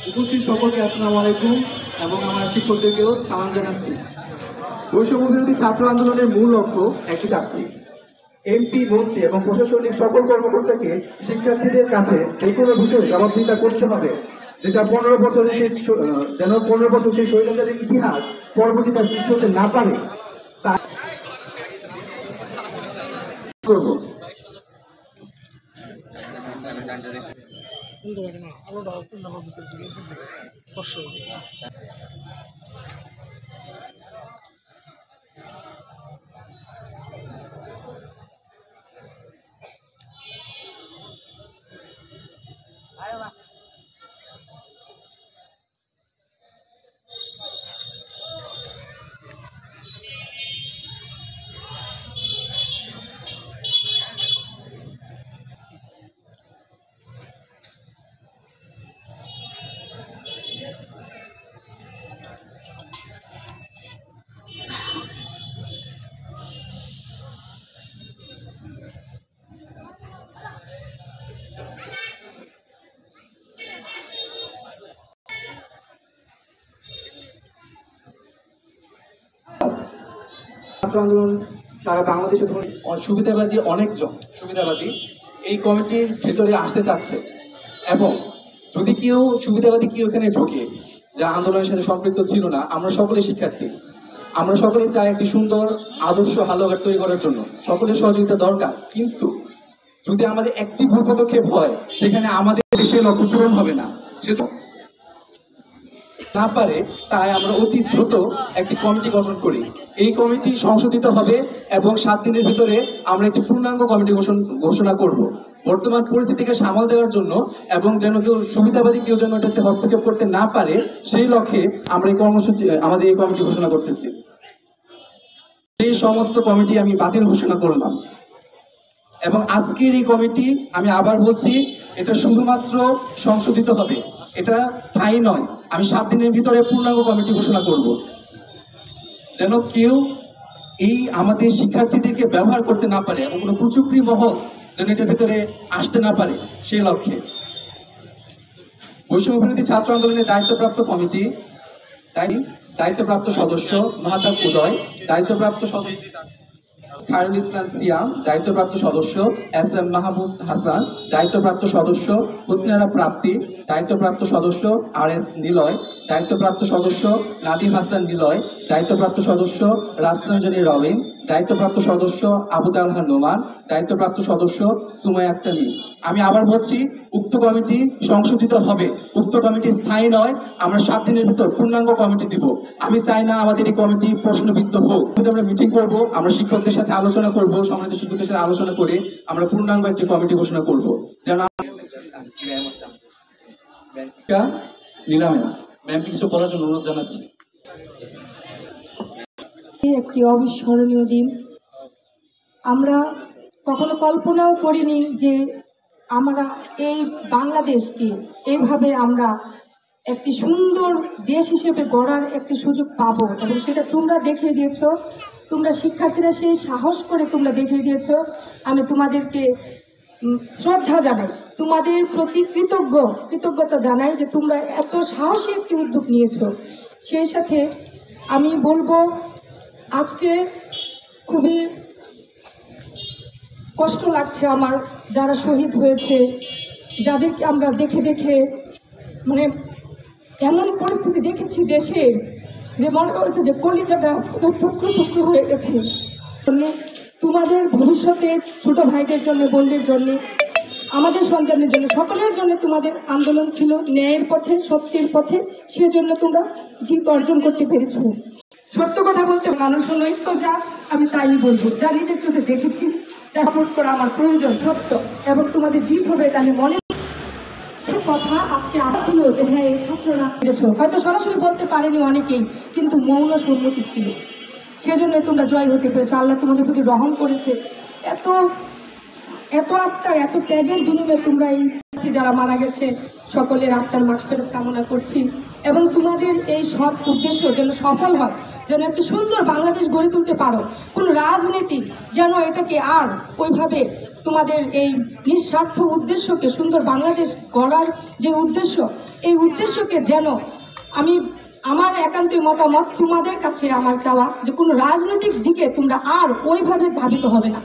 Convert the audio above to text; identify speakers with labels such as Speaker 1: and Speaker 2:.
Speaker 1: উপস্থিত সকলকে আসসালামু আলাইকুম এবং আমার শিক্ষকদেরকেও সালাম জানাচ্ছি। বৈষম্য বিরোধী ছাত্র আন্দোলনের মূল লক্ষ্য একটি চাচ্ছি, এমপি, মন্ত্রী এবং প্রশাসনিক সকল কর্মকর্তাকে শিক্ষার্থীদের কাছে যে কোনো বিষয়ে জবাবদিহিতা করতে হবে, যেটা 15 বছরের যেন 15 বছর সেই স্বৈরাচারের ইতিহাস পরবর্তীতে সৃষ্টি হতে না পারে তা করব। ছাত্র আন্দোলন সারা বাংলাদেশে সুবিধাবাদী অনেকজন সুবিধাবাদী এই কমিটির ভেতরে আসতে চাচ্ছে এবং যদি কেউ সুবিধাবাদী কেউ এখানে ঢোকে যারা আন্দোলনের সাথে সম্পৃক্ত ছিল না, আমরা সকলে শিক্ষার্থী, আমরা সকলে চাই একটি সুন্দর আদর্শ হালুয়াঘাট তৈরি করার জন্য সকলের সহযোগিতা দরকার। কিন্তু যদি আমাদের একটি ভুল পদক্ষেপ হয় সেখানে আমাদের দেশের লক্ষ্য পূরণ হবে না, সেটা না পারে, তাই আমরা অতি দ্রুত একটি কমিটি গঠন করি। এই কমিটি সংশোধিত হবে এবং 7 দিনের ভিতরে আমরা একটি পূর্ণাঙ্গ কমিটি ঘোষণা করব বর্তমান পরিস্থিতিকে সামাল দেওয়ার জন্য এবং যেন কেউ সুবিধাবাদী কেউ যেন এটাতে হস্তক্ষেপ করতে না পারে সেই লক্ষ্যে আমরা এই কর্মসূচি আমাদের এই কমিটি ঘোষণা করতেছি। এই সমস্ত কমিটি আমি বাতিল ঘোষণা করলাম এবং আজকের এই কমিটি আমি আবার বলছি এটা শুধুমাত্র সংশোধিত হবে, এটা স্থায়ী নয়। আমি 7 দিনের ভিতরে পূর্ণাঙ্গ কমিটি ঘোষণা করব যেন কেউ এই আমাদের শিক্ষার্থীদেরকে ব্যবহার করতে না পারে এবং কোনো কুচক্রী মহল যেন এটার ভিতরে আসতে না পারে সেই লক্ষ্যে। বৈষম্য বিরোধী ছাত্র আন্দোলনের দায়িত্বপ্রাপ্ত কমিটি দায়িত্বপ্রাপ্ত সদস্য মাহতাব উদয়, দায়িত্বপ্রাপ্ত সদস্য খায়রুল ইসলাম সিয়াম, দায়িত্বপ্রাপ্ত সদস্য SM মাহমুদ হাসান, দায়িত্বপ্রাপ্ত সদস্য হুসনারা প্রাপ্তি, দায়িত্বপ্রাপ্ত সদস্য RS নিলয়, দায়িত্বপ্রাপ্ত সদস্য নাদিম হাসান নিলয়, দায়িত্বপ্রাপ্ত সদস্য রাজরঞ্জনী রবিন, দায়িত্বপ্রাপ্ত সদস্য আবু তালহা নোমান, দায়িত্বপ্রাপ্ত সদস্য সুমাইয়া আক্তার মিম। আমি আবার বলছি, উক্ত কমিটি সংশোধিত হবে, উক্ত কমিটি স্থায়ী নয়। আমরা 7 দিনের ভিতর পূর্ণাঙ্গ কমিটি দিব। আমি চাই না আমাদের এই কমিটি প্রশ্নবিদ্ধ হোক। আমরা মিটিং করব, আমরা শিক্ষকদের সাথে আলোচনা করব, সম্মানিত শিক্ষকদের সাথে আলোচনা করে আমরা পূর্ণাঙ্গ একটি কমিটি ঘোষণা করব যেন নিলামে ম্যাম কিছু বলার জন্য অনুরোধ জানাচ্ছি।
Speaker 2: একটি অবিস্মরণীয় দিন। আমরা কখনো কল্পনাও করিনি যে আমরা এই বাংলাদেশকে এইভাবে আমরা একটি সুন্দর দেশ হিসেবে গড়ার একটি সুযোগ পাবো এবং সেটা তোমরা দেখিয়ে দিয়েছো। তোমরা শিক্ষার্থীরা সেই সাহস করে তোমরা দেখিয়ে দিয়েছো। আমি তোমাদেরকে শ্রদ্ধা জানাই, তোমাদের প্রতি কৃতজ্ঞতা জানাই যে তোমরা এত সাহসী একটি উদ্যোগ নিয়েছো। সেই সাথে আমি বলবো আজকে খুবই কষ্ট লাগছে আমার, যারা শহীদ হয়েছে, যাদেরকে আমরা দেখে মানে এমন পরিস্থিতি দেখেছি দেশে যে মনে হয়েছে যে কলিজাটা টুকরো হয়ে গেছে। তোমাদের ভবিষ্যতে ছোট ভাইদের জন্য, বোনদের জন্য, আমাদের সন্তানের জন্য, সকলের জন্য তোমাদের আন্দোলন ছিল ন্যায়ের পথে, সত্যের পথে। সেজন্য তোমরা জিত অর্জন করতে পেরেছো। সত্য কথা বলতে মানুষ নৈক্য যা আমি তাই বলবো, যা নিজের চোখে দেখেছি, যা সাপোর্ট করা আমার প্রয়োজন সত্য এবং তোমাদের জিত হবে এটা আমি মনে সে কথা আজকে ছিল যে হ্যাঁ এই ছাত্ররা হয়তো সরাসরি বলতে পারেনি অনেকেই, কিন্তু মৌন সম্মতি ছিল, সেজন্য তোমরা জয় হতে পেরেছো। আল্লাহ তোমাদের প্রতি রহম করেছে। এত আত্মার এত ত্যাগের বিনিময়ে তোমরা এই যারা মারা গেছে সকলের আত্মার মাগফিরাত কামনা করছি এবং তোমাদের এই সৎ উদ্দেশ্য যেন সফল হয় যেন একটি সুন্দর বাংলাদেশ গড়ে তুলতে পারো। কোনো রাজনীতি যেন এটাকে আর ওইভাবে তোমাদের এই নিঃস্বার্থ উদ্দেশ্যকে, সুন্দর বাংলাদেশ গড়ার যে উদ্দেশ্য, এই উদ্দেশ্যকে যেন আমার একান্তই মতামত তোমাদের কাছে আমার চাওয়া যে কোনো রাজনৈতিক দিকে তোমরা আর ওইভাবে ধাবিত হবে না।